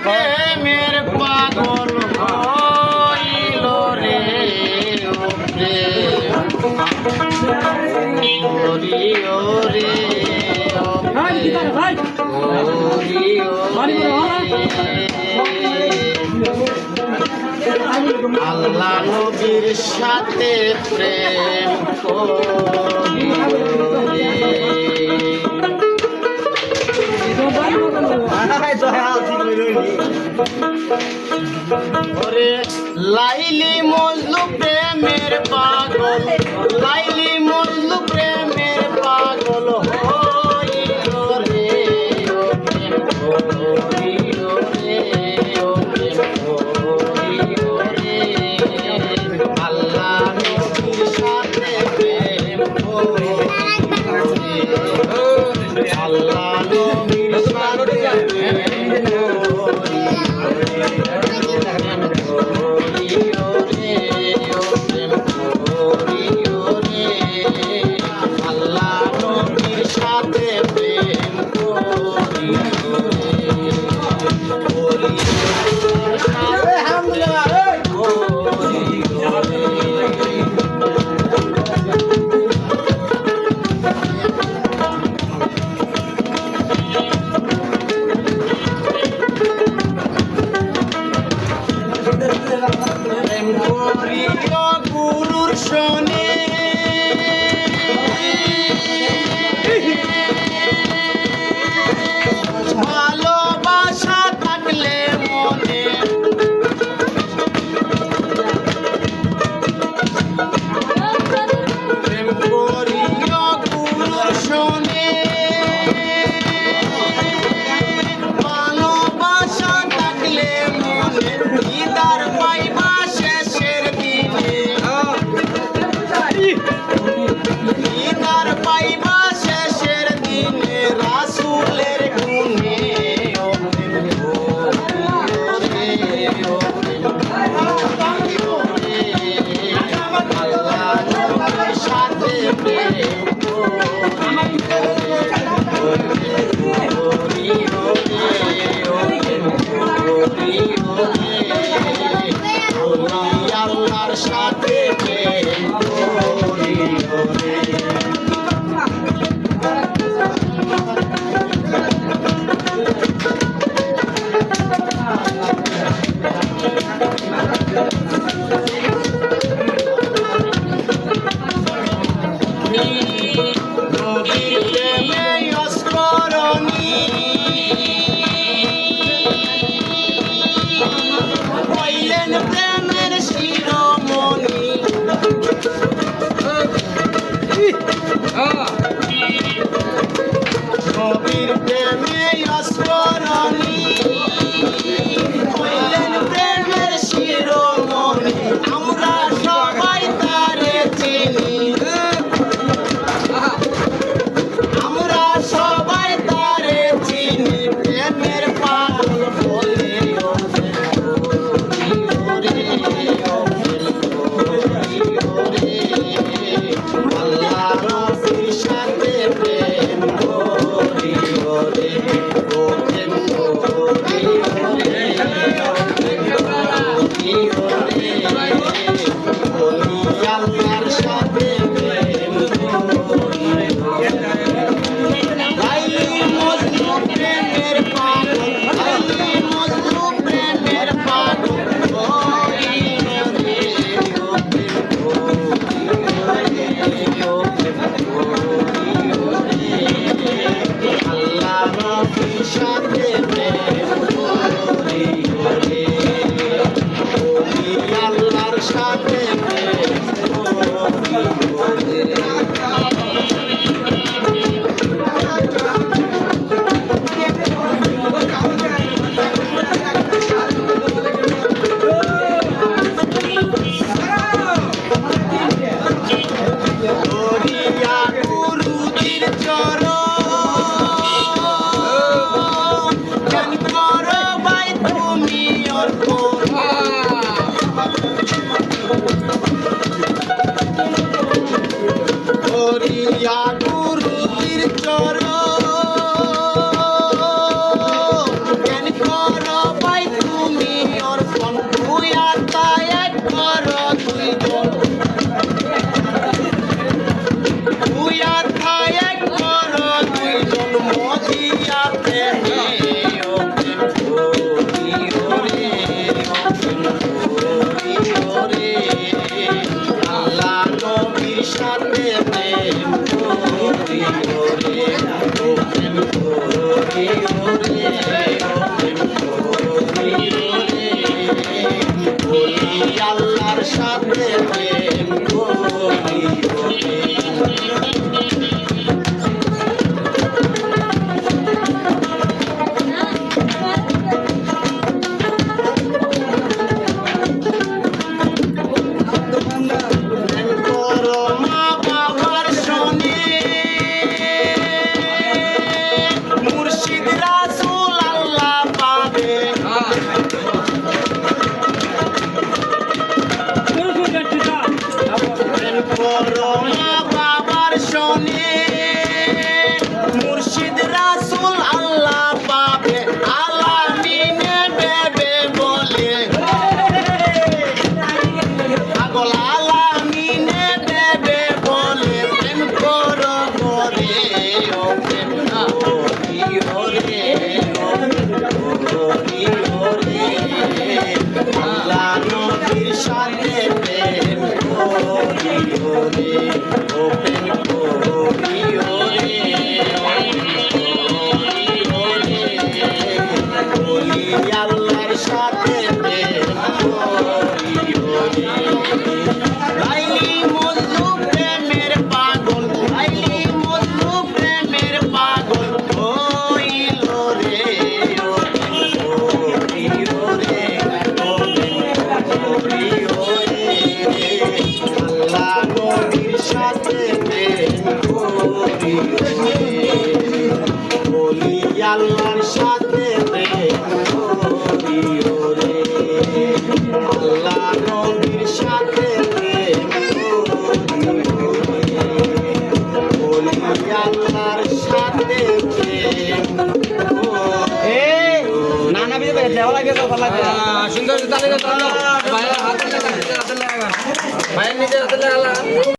প্রেমের পাগল হইল রে ও প্রেম ওরে ওরে আল্লাহ নবীর সাথে প্রেম ওরে লাইলি মজলু প্রেমের পাগল লাইলি মজলু প্রেমের পাগল হইল রে ও প্রেম হইল রে ও প্রেম হইল রে আল্লাহ নবীর সাথে প্রেম আল্লাহ নবীর সাথে গুরুর শোনে ভালোবাসা থাকলে মনে প্রেম করিও গুরুর শোনে ভালোবাসা থাকলে মনে দিদার পাইবা দিদার পাইবা শেষের দিনে রাসূলের গুণে আল্লাহ নবীর সাথে প্রেম আল্লাহর সাথে প্রেম নবীর প্রেমে অস্মরণী হইলেন প্রেমের শিরোমণি নবীর প্রেমে অস্মরণী হইলেন প্রেমের শিরোমণি আমরা সবাই তারে চিনি আমরা সবাই তারে চিনি প্রেমের পাগল বলে আল্লাহ নবীর সাথে প্রেম করি বলি আল্লাহর সাথে প্রেম করি লাইলি মজনু প্রেমের পাগল লাইলি মজনু প্রেমের পাগল হইল রে হইল রে আল্লাহ নবীর সাথে প্রেম করি বলি আল্লাহর সাথে প্রেম করি রে আল্লাহ নবীর সাথে প্রেম করি বলি আল্লাহর সাথে প্রেম নানা বিয়ে দেওয়া লাগে তো ভালো লাগে সুন্দর তালে ভাইয়ের হাতে লাগা ভাইয়ের নিজের হাতে লাগা